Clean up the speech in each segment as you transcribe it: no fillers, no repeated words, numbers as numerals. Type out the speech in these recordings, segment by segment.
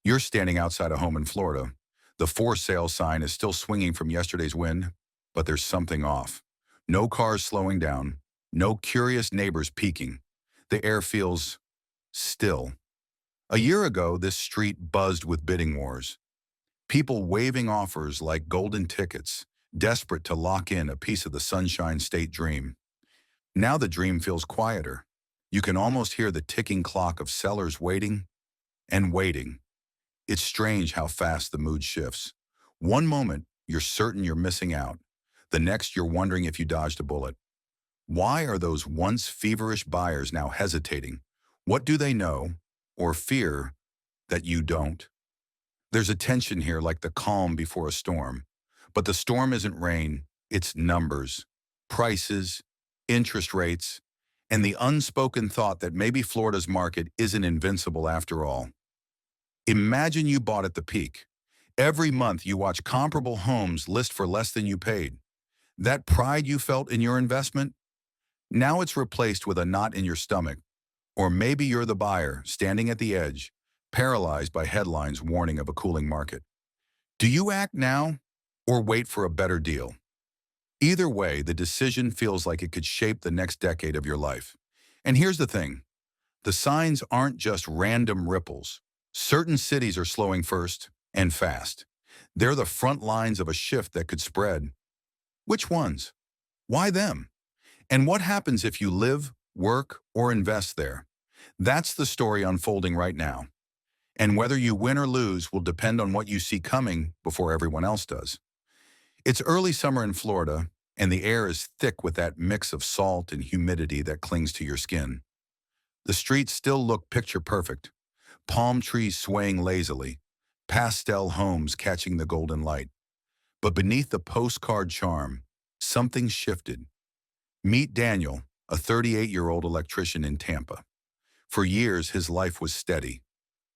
You're standing outside a home in Florida. The for sale sign is still swinging from yesterday's wind, but there's something off. No cars slowing down, no curious neighbors peeking. The air feels still. A year ago, this street buzzed with bidding wars. People waving offers like golden tickets, desperate to lock in a piece of the Sunshine State dream. Now the dream feels quieter. You can almost hear the ticking clock of sellers waiting and waiting. It's strange how fast the mood shifts. One moment, you're certain you're missing out. The next, you're wondering if you dodged a bullet. Why are those once feverish buyers now hesitating? What do they know or fear that you don't? There's a tension here like the calm before a storm. But the storm isn't rain, it's numbers, prices, interest rates, and the unspoken thought that maybe Florida's market isn't invincible after all. Imagine you bought at the peak. Every month you watch comparable homes list for less than you paid. That pride you felt in your investment, now it's replaced with a knot in your stomach. Or maybe you're the buyer, standing at the edge, paralyzed by headlines warning of a cooling market. Do you act now or wait for a better deal? Either way, the decision feels like it could shape the next decade of your life. And here's the thing. The signs aren't just random ripples. Certain cities are slowing first and fast. They're the front lines of a shift that could spread. Which ones? Why them? And what happens if you live, work, or invest there? That's the story unfolding right now. And whether you win or lose will depend on what you see coming before everyone else does. It's early summer in Florida, and the air is thick with that mix of salt and humidity that clings to your skin. The streets still look picture perfect. Palm trees swaying lazily, pastel homes catching the golden light. But beneath the postcard charm, something shifted. Meet Daniel, a 38-year-old electrician in Tampa. For years, his life was steady.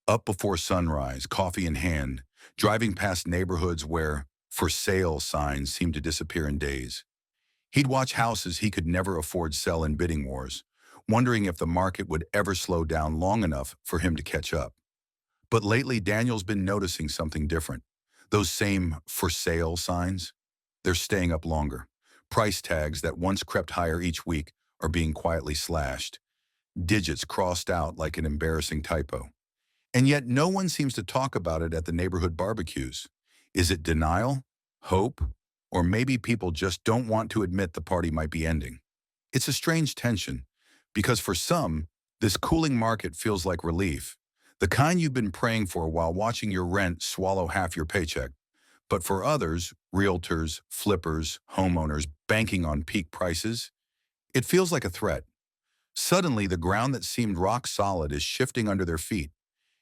Up before sunrise, coffee in hand, driving past neighborhoods where for sale signs seemed to disappear in days. He'd watch houses he could never afford sell in bidding wars, wondering if the market would ever slow down long enough for him to catch up. But lately, Daniel's been noticing something different. Those same for sale signs, they're staying up longer. Price tags that once crept higher each week are being quietly slashed. Digits crossed out like an embarrassing typo. And yet no one seems to talk about it at the neighborhood barbecues. Is it denial, hope, or maybe people just don't want to admit the party might be ending? It's a strange tension, because for some, this cooling market feels like relief, the kind you've been praying for while watching your rent swallow half your paycheck. But for others, realtors, flippers, homeowners banking on peak prices, it feels like a threat. Suddenly, the ground that seemed rock solid is shifting under their feet,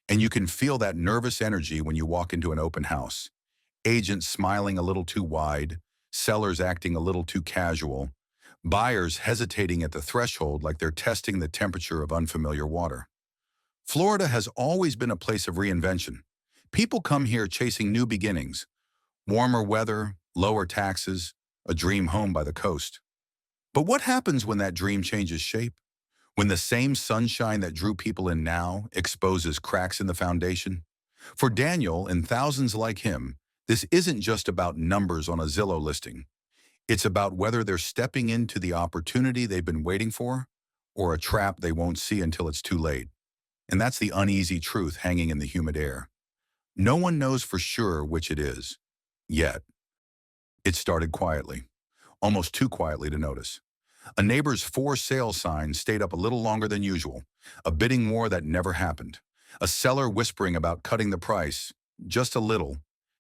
and you can feel that nervous energy when you walk into an open house. Agents smiling a little too wide, sellers acting a little too casual, buyers hesitating at the threshold like they're testing the temperature of unfamiliar water. Florida has always been a place of reinvention. People come here chasing new beginnings, warmer weather, lower taxes, a dream home by the coast. But what happens when that dream changes shape? When the same sunshine that drew people in now exposes cracks in the foundation? For Daniel and thousands like him, this isn't just about numbers on a Zillow listing. It's about whether they're stepping into the opportunity they've been waiting for or a trap they won't see until it's too late. And that's the uneasy truth hanging in the humid air. No one knows for sure which it is, yet. It started quietly, almost too quietly to notice. A neighbor's for sale sign stayed up a little longer than usual, a bidding war that never happened. A seller whispering about cutting the price, just a little,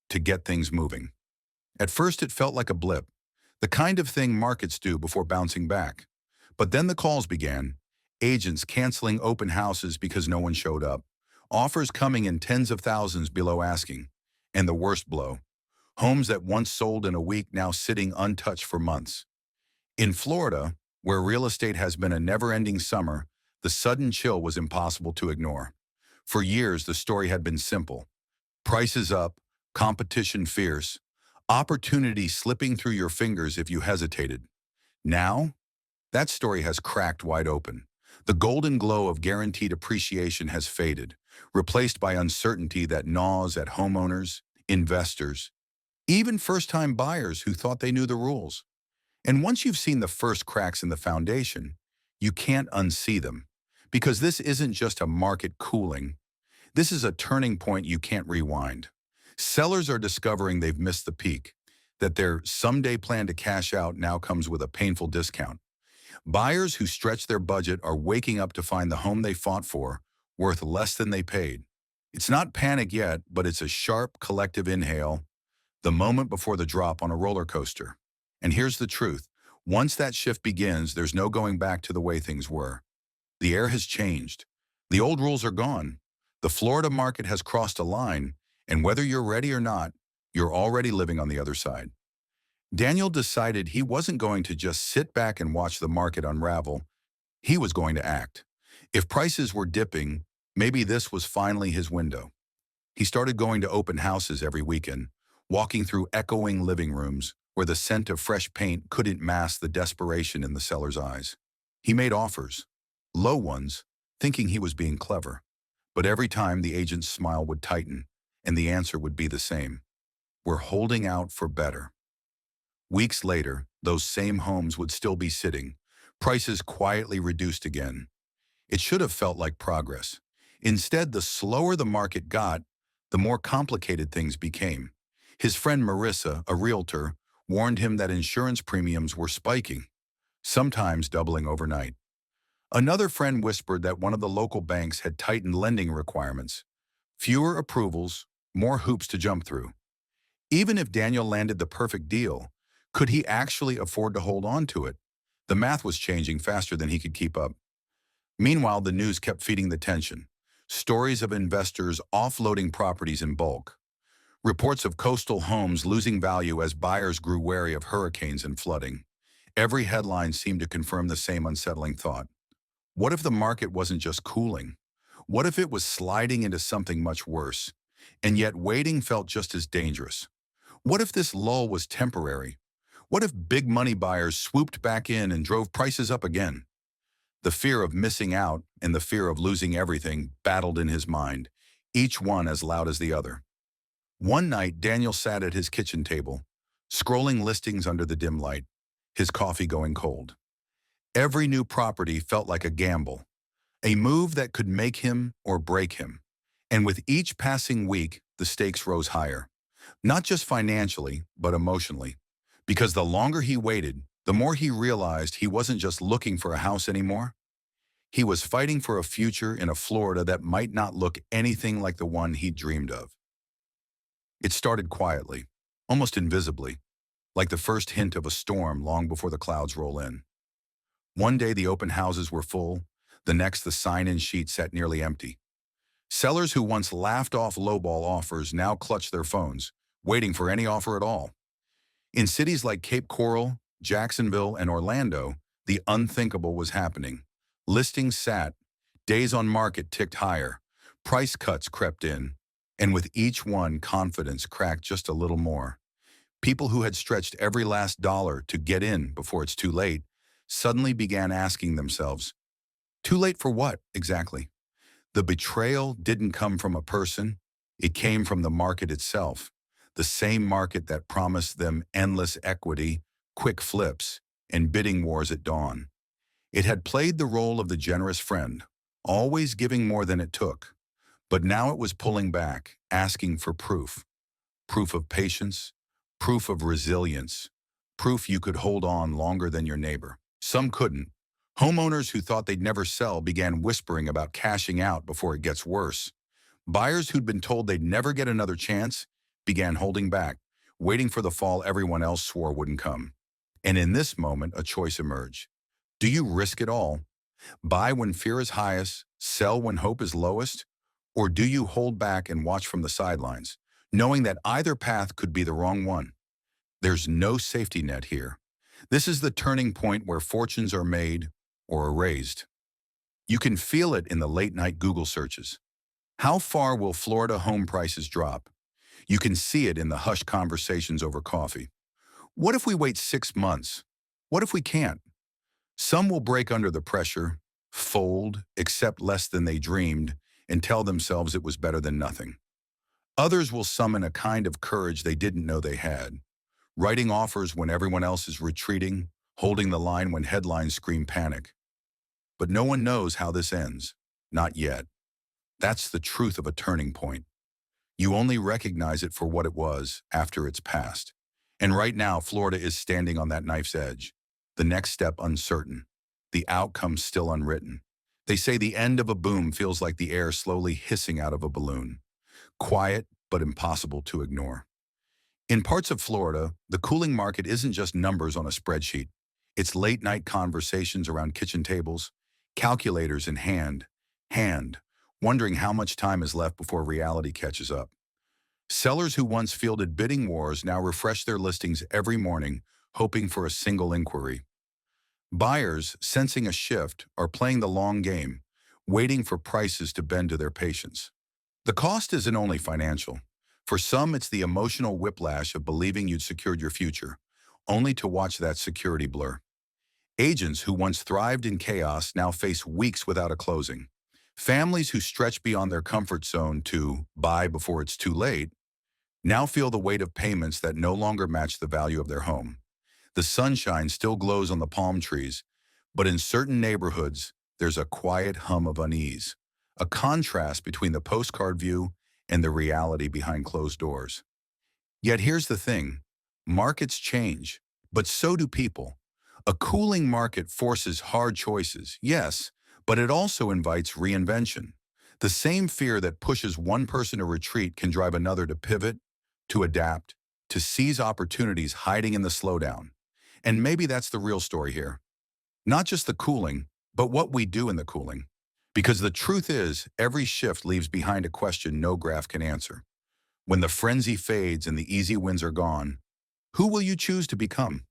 to get things moving. At first it felt like a blip, the kind of thing markets do before bouncing back. But then the calls began, agents canceling open houses because no one showed up, offers coming in tens of thousands below asking, and the worst blow, homes that once sold in a week now sitting untouched for months. In Florida, where real estate has been a never-ending summer, the sudden chill was impossible to ignore. For years, the story had been simple. Prices up, competition fierce, opportunity slipping through your fingers if you hesitated. Now, that story has cracked wide open. The golden glow of guaranteed appreciation has faded. replaced by uncertainty that gnaws at homeowners, investors, even first-time buyers who thought they knew the rules. And once you've seen the first cracks in the foundation, you can't unsee them. Because this isn't just a market cooling. This is a turning point you can't rewind. Sellers are discovering they've missed the peak, that their someday plan to cash out now comes with a painful discount. Buyers who stretch their budget are waking up to find the home they fought for worth less than they paid. It's not panic yet, but it's a sharp collective inhale, the moment before the drop on a roller coaster. And here's the truth. Once that shift begins, there's no going back to the way things were. The air has changed. The old rules are gone. The Florida market has crossed a line, and whether you're ready or not, you're already living on the other side. Daniel decided he wasn't going to just sit back and watch the market unravel. He was going to act. If prices were dipping, maybe this was finally his window. He started going to open houses every weekend, walking through echoing living rooms where the scent of fresh paint couldn't mask the desperation in the seller's eyes. He made offers, low ones, thinking he was being clever. But every time the agent's smile would tighten, and the answer would be the same. We're holding out for better. Weeks later, those same homes would still be sitting, prices quietly reduced again. It should have felt like progress. Instead, the slower the market got, the more complicated things became. His friend Marissa, a realtor, warned him that insurance premiums were spiking, sometimes doubling overnight. Another friend whispered that one of the local banks had tightened lending requirements. Fewer approvals, more hoops to jump through. Even if Daniel landed the perfect deal, could he actually afford to hold on to it? The math was changing faster than he could keep up. Meanwhile, the news kept feeding the tension. Stories of investors offloading properties in bulk. Reports of coastal homes losing value as buyers grew wary of hurricanes and flooding. Every headline seemed to confirm the same unsettling thought. What if the market wasn't just cooling? What if it was sliding into something much worse? And yet waiting felt just as dangerous. What if this lull was temporary? What if big money buyers swooped back in and drove prices up again? The fear of missing out and the fear of losing everything battled in his mind, each one as loud as the other. One night, Daniel sat at his kitchen table, scrolling listings under the dim light, his coffee going cold. Every new property felt like a gamble, a move that could make him or break him. And with each passing week, the stakes rose higher, not just financially, but emotionally. Because the longer he waited, the more he realized he wasn't just looking for a house anymore. He was fighting for a future in a Florida that might not look anything like the one he'd dreamed of. It started quietly, almost invisibly, like the first hint of a storm long before the clouds roll in. One day the open houses were full, the next the sign-in sheet sat nearly empty. Sellers who once laughed off lowball offers now clutched their phones, waiting for any offer at all. In cities like Cape Coral, Jacksonville, and Orlando, the unthinkable was happening. Listings sat, days on market ticked higher, price cuts crept in, and with each one, confidence cracked just a little more. People who had stretched every last dollar to get in before it's too late suddenly began asking themselves, too late for what, exactly? The betrayal didn't come from a person, it came from the market itself, the same market that promised them endless equity, quick flips, and bidding wars at dawn. It had played the role of the generous friend, always giving more than it took. But now it was pulling back, asking for proof. Proof of patience, proof of resilience, proof you could hold on longer than your neighbor. Some couldn't. Homeowners who thought they'd never sell began whispering about cashing out before it gets worse. Buyers who'd been told they'd never get another chance began holding back, waiting for the fall everyone else swore wouldn't come. And in this moment, a choice emerged. Do you risk it all? Buy when fear is highest, sell when hope is lowest? Or do you hold back and watch from the sidelines, knowing that either path could be the wrong one? There's no safety net here. This is the turning point where fortunes are made or erased. You can feel it in the late-night Google searches. How far will Florida home prices drop? You can see it in the hushed conversations over coffee. What if we wait 6 months? What if we can't? Some will break under the pressure, fold, accept less than they dreamed, and tell themselves it was better than nothing. Others will summon a kind of courage they didn't know they had, writing offers when everyone else is retreating, holding the line when headlines scream panic. But no one knows how this ends. Not yet. That's the truth of a turning point. You only recognize it for what it was after it's passed. And right now, Florida is standing on that knife's edge. The next step uncertain. The outcome still unwritten. They say the end of a boom feels like the air slowly hissing out of a balloon. Quiet, but impossible to ignore. In parts of Florida, the cooling market isn't just numbers on a spreadsheet. It's late-night conversations around kitchen tables, calculators in hand, wondering how much time is left before reality catches up. Sellers who once fielded bidding wars now refresh their listings every morning, hoping for a single inquiry. Buyers, sensing a shift, are playing the long game, waiting for prices to bend to their patience. The cost isn't only financial. For some, it's the emotional whiplash of believing you'd secured your future, only to watch that security blur. Agents who once thrived in chaos now face weeks without a closing. Families who stretch beyond their comfort zone to buy before it's too late now feel the weight of payments that no longer match the value of their home. The sunshine still glows on the palm trees, but in certain neighborhoods, there's a quiet hum of unease, a contrast between the postcard view and the reality behind closed doors. Yet here's the thing, markets change, but so do people. A cooling market forces hard choices, yes, but it also invites reinvention. The same fear that pushes one person to retreat can drive another to pivot, to adapt, to seize opportunities hiding in the slowdown. And maybe that's the real story here. Not just the cooling, but what we do in the cooling. Because the truth is, every shift leaves behind a question no graph can answer. When the frenzy fades and the easy wins are gone, who will you choose to become?